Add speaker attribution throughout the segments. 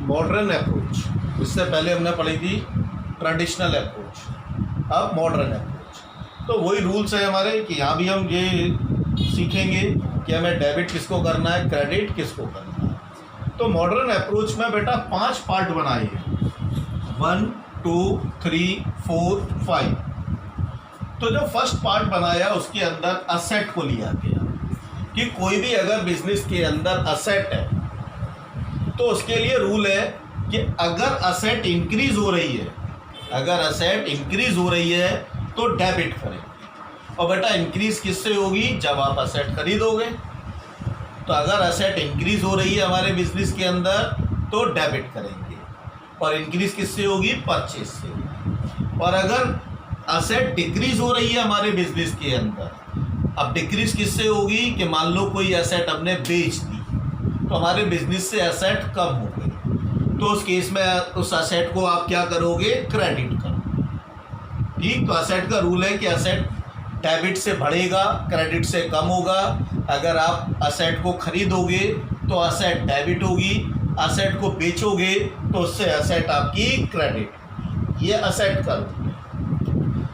Speaker 1: Modern approach. इससे पहले हमने पढ़ी थी ट्रेडिशनल अप्रोच, अब मॉडर्न अप्रोच। तो वही रूल्स है हमारे कि यहाँ भी हम ये सीखेंगे कि हमें डेबिट किसको करना है, क्रेडिट किसको करना है। तो मॉडर्न अप्रोच में बेटा 5 पार्ट बनाए हैं, 1 2 3 4 5। तो जो फर्स्ट पार्ट बनाया उसके अंदर असेट को लिया गया कि कोई भी अगर बिजनेस के अंदर असेट है तो उसके लिए रूल है कि अगर असेट इंक्रीज हो रही है, अगर असेट इंक्रीज हो रही है तो डेबिट करें। और बेटा इंक्रीज किससे होगी, जब आप असेट खरीदोगे। तो अगर असेट इंक्रीज हो रही है हमारे बिजनेस के अंदर तो डेबिट करेंगे, और इंक्रीज किससे होगी, परचेज से। और अगर असेट डिक्रीज हो रही है हमारे बिजनेस के अंदर, अब डिक्रीज किससे होगी कि मान लो कोई असेट हमने बेच दी तो हमारे बिजनेस से असेट कम हो गई, तो उस केस में उस असेट को आप क्या करोगे, क्रेडिट करो। ठीक, तो असेट का रूल है कि असेट डेबिट से बढ़ेगा, क्रेडिट से कम होगा। अगर आप असेट को खरीदोगे तो असेट डेबिट होगी, असेट को बेचोगे तो उससे असेट आपकी क्रेडिट। ये असेट का रूल है।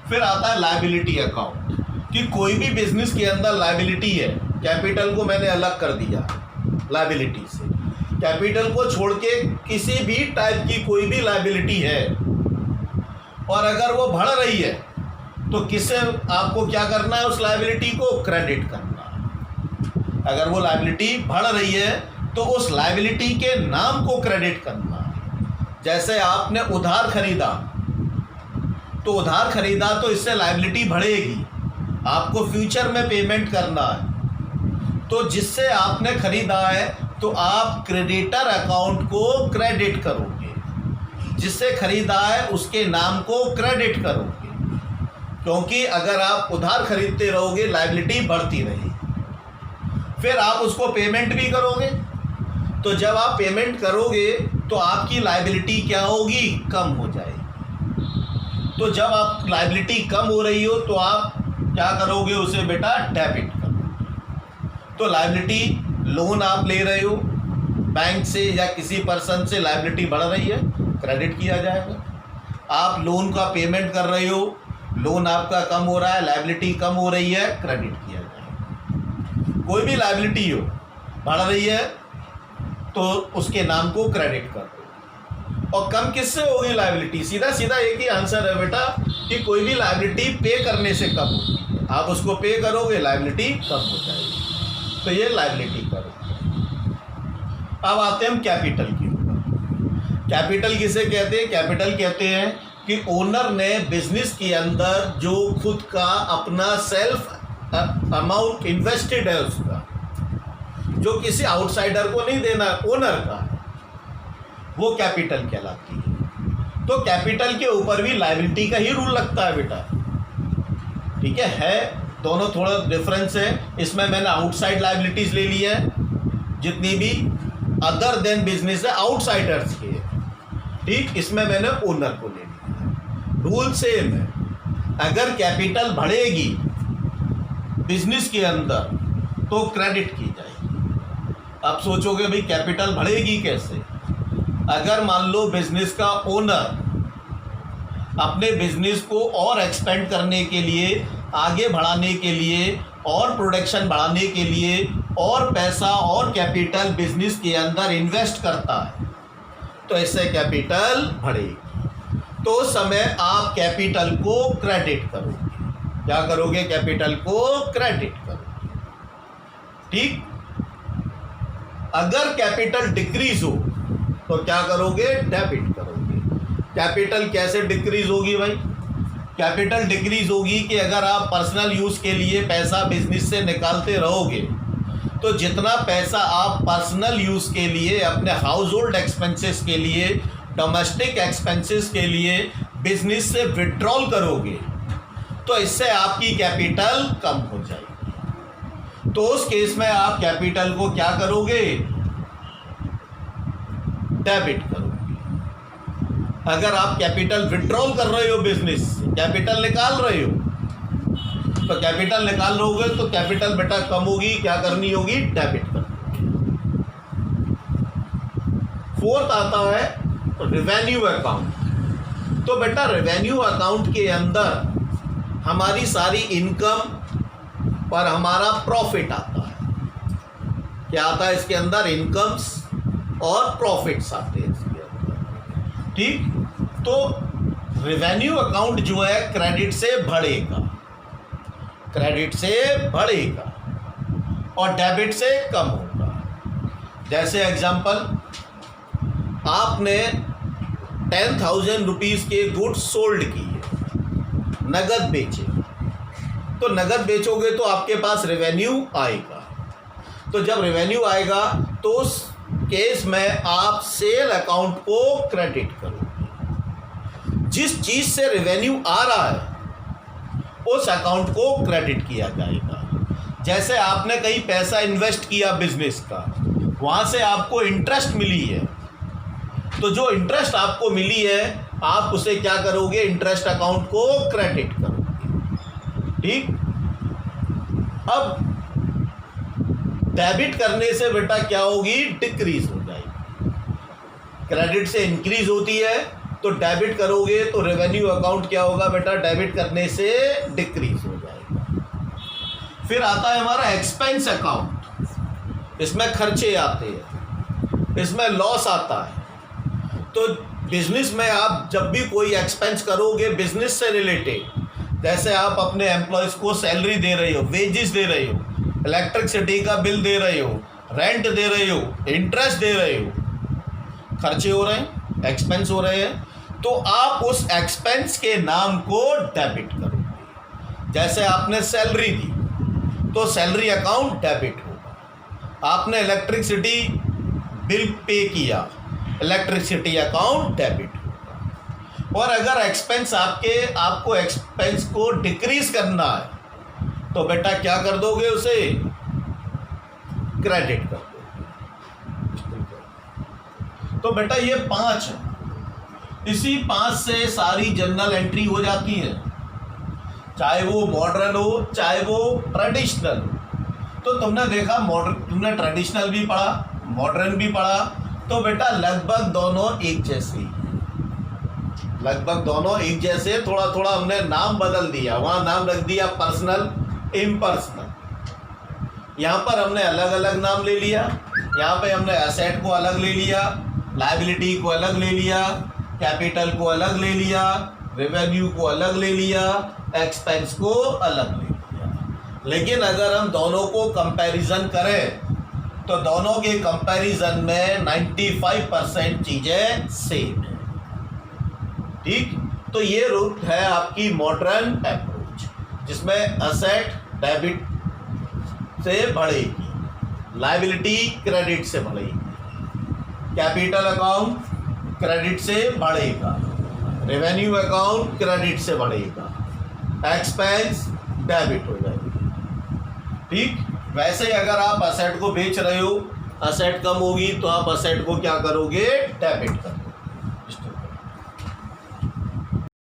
Speaker 1: फिर आता है लायबिलिटी अकाउंट कि कोई भी बिजनेस के अंदर लायबिलिटी है, कैपिटल को मैंने अलग कर दिया लायबिलिटी से, कैपिटल को छोड़ के किसी भी टाइप की कोई भी लायबिलिटी है और अगर वो बढ़ रही है तो किससे आपको क्या करना है, उस लायबिलिटी को क्रेडिट करना है। अगर वो लायबिलिटी बढ़ रही है तो उस लायबिलिटी के नाम को क्रेडिट करना है। जैसे आपने उधार खरीदा तो उधार खरीदा तो इससे लायबिलिटी बढ़ेगी, आपको फ्यूचर में पेमेंट करना है। तो जिससे आपने खरीदा है तो आप क्रेडिटर अकाउंट को क्रेडिट करोगे, जिससे खरीदा है उसके नाम को क्रेडिट करोगे, क्योंकि अगर आप उधार खरीदते रहोगे लायबिलिटी बढ़ती रहेगी। फिर आप उसको पेमेंट भी करोगे, तो जब आप पेमेंट करोगे तो आपकी लायबिलिटी क्या होगी, कम हो जाएगी। तो जब आप लायबिलिटी कम हो रही हो तो आप क्या करोगे, उसे बेटा डेबिट करो। तो लायबिलिटी, लोन आप ले रहे हो बैंक से या किसी पर्सन से, लायबिलिटी बढ़ रही है, क्रेडिट किया जाएगा। आप लोन का पेमेंट कर रहे हो, लोन आपका कम हो रहा है, लायबिलिटी कम हो रही है, क्रेडिट किया जाएगा। कोई भी लायबिलिटी हो बढ़ रही है तो उसके नाम को क्रेडिट कर दो। और कम किससे होगी लायबिलिटी, सीधा सीधा एक ही आंसर है बेटा कि कोई भी लायबिलिटी पे करने से कम होगी है। आप उसको पे करोगे लायबिलिटी कम हो जाएगी। तो ये लायबिलिटी करो। अब आते हैं हम कैपिटल के ऊपर। कैपिटल किसे कहते हैं, कैपिटल कहते हैं कि ओनर ने बिजनेस के अंदर जो खुद का अपना सेल्फ अमाउंट इन्वेस्टेड है उसका, जो किसी आउटसाइडर को नहीं देना, ओनर का, वो कैपिटल कहलाती है। तो कैपिटल के ऊपर भी लायबिलिटी का ही रूल लगता है बेटा। ठीक है दोनों थोड़ा डिफरेंस है। इसमें मैंने आउटसाइड लायबिलिटीज ले ली है, जितनी भी अदर देन बिजनेस है आउटसाइडर्स के। ठीक, इसमें मैंने ओनर को ले लिया। रूल सेम है, अगर कैपिटल बढ़ेगी बिजनेस के अंदर तो क्रेडिट की जाएगी। आप सोचोगे भाई कैपिटल बढ़ेगी कैसे, अगर मान लो बिजनेस का ओनर अपने बिजनेस को और एक्सपेंड करने के लिए, आगे बढ़ाने के लिए और प्रोडक्शन बढ़ाने के लिए और पैसा और कैपिटल बिजनेस के अंदर इन्वेस्ट करता है तो इससे कैपिटल बढ़ेगी। तो उस समय आप कैपिटल को क्रेडिट करोगे। क्या करोगे, कैपिटल को क्रेडिट करोगे। ठीक, अगर कैपिटल डिक्रीज हो तो क्या करोगे, डेबिट करोगे। कैपिटल कैसे डिक्रीज होगी भाई, कैपिटल डिक्रीज होगी कि अगर आप पर्सनल यूज़ के लिए पैसा बिजनेस से निकालते रहोगे तो जितना पैसा आप पर्सनल यूज़ के लिए, अपने हाउस होल्ड एक्सपेंसेस के लिए, डोमेस्टिक एक्सपेंसेस के लिए बिजनेस से विड्रॉल करोगे तो इससे आपकी कैपिटल कम हो जाएगी। तो उस केस में आप कैपिटल को क्या करोगे, डेबिट करोगे। अगर आप कैपिटल विड्रॉल कर रहे हो, बिजनेस कैपिटल निकाल रहे हो, तो कैपिटल निकाल लोगे तो कैपिटल बेटा कम होगी, क्या करनी होगी, डेबिट करनी होगी। फोर्थ आता है रेवेन्यू अकाउंट। तो बेटा रेवेन्यू अकाउंट के अंदर हमारी सारी इनकम और हमारा प्रॉफिट आता है। क्या आता है इसके अंदर? इनकम्स और प्रॉफिट्स आते हैं इसके अंदर। ठीक, तो रेवेन्यू अकाउंट जो है क्रेडिट से बढ़ेगा, क्रेडिट से बढ़ेगा और डेबिट से कम होगा। जैसे एग्जांपल, आपने 10,000 रुपीज़ के गुड्स सोल्ड किए, नगद बेचे, तो नगद बेचोगे तो आपके पास रेवेन्यू आएगा। तो जब रेवेन्यू आएगा तो उस केस में आप सेल अकाउंट को क्रेडिट करोगे। जिस चीज़ से रेवेन्यू आ रहा है उस अकाउंट को क्रेडिट किया जाएगा। जैसे आपने कहीं पैसा इन्वेस्ट किया बिजनेस का, वहाँ से आपको इंटरेस्ट मिली है, तो जो इंटरेस्ट आपको मिली है आप उसे क्या करोगे? इंटरेस्ट अकाउंट को क्रेडिट करोगे। ठीक, अब डेबिट करने से बेटा क्या होगी? डिक्रीज हो जाएगी। क्रेडिट से इंक्रीज होती है, तो डेबिट करोगे तो रेवेन्यू अकाउंट क्या होगा बेटा? डेबिट करने से डिक्रीज हो जाएगा। फिर आता है हमारा एक्सपेंस अकाउंट। इसमें खर्चे आते हैं, इसमें लॉस आता है। तो बिजनेस में आप जब भी कोई एक्सपेंस करोगे बिजनेस से रिलेटेड, जैसे आप अपने एम्प्लॉयज़ को सैलरी दे रहे हो, वेजेस दे रहे हो, इलेक्ट्रिसिटी का बिल दे रहे हो, रेंट दे रहे हो, इंटरेस्ट दे रहे हो, खर्चे हो रहे हैं, एक्सपेंस हो रहे हैं, तो आप उस एक्सपेंस के नाम को डेबिट करोगे। जैसे आपने सैलरी दी तो सैलरी अकाउंट डेबिट होगा। आपने इलेक्ट्रिसिटी बिल पे किया, इलेक्ट्रिसिटी अकाउंट डेबिट होगा। और अगर एक्सपेंस आपको एक्सपेंस को डिक्रीज करना है तो बेटा क्या कर दोगे? उसे क्रेडिट कर दोगे। तो बेटा ये 5 है। इसी 5 से सारी जर्नल एंट्री हो जाती है, चाहे वो मॉडर्न हो चाहे वो ट्रेडिशनल हो। तो तुमने देखा तुमने ट्रेडिशनल भी पढ़ा, मॉडर्न भी पढ़ा, तो बेटा लगभग दोनों एक जैसे ही, लगभग दोनों एक जैसे। थोड़ा थोड़ा हमने नाम बदल दिया, वहाँ नाम रख दिया पर्सनल, इम्पर्सनल। यहाँ पर हमने अलग अलग नाम ले लिया। यहाँ पे हमने एसेट को अलग ले लिया, लायबिलिटी को अलग ले लिया, कैपिटल को अलग ले लिया, रेवेन्यू को अलग ले लिया, एक्सपेंस को अलग ले लिया। लेकिन अगर हम दोनों को कंपैरिजन करें तो दोनों के कंपैरिजन में 95% चीज़ें सेम है। ठीक, तो ये रूट है आपकी मॉडर्न अप्रोच, जिसमें असेट डेबिट से बढ़ेगी, लायबिलिटी क्रेडिट से बढ़ेगी, कैपिटल अकाउंट क्रेडिट से बढ़ेगा, रेवेन्यू अकाउंट क्रेडिट से बढ़ेगा, एक्सपेंस डेबिट हो जाएगी। ठीक, वैसे ही अगर आप असेट को बेच रहे हो, असेट कम होगी तो आप असेट को क्या करोगे? डेबिट करोगे।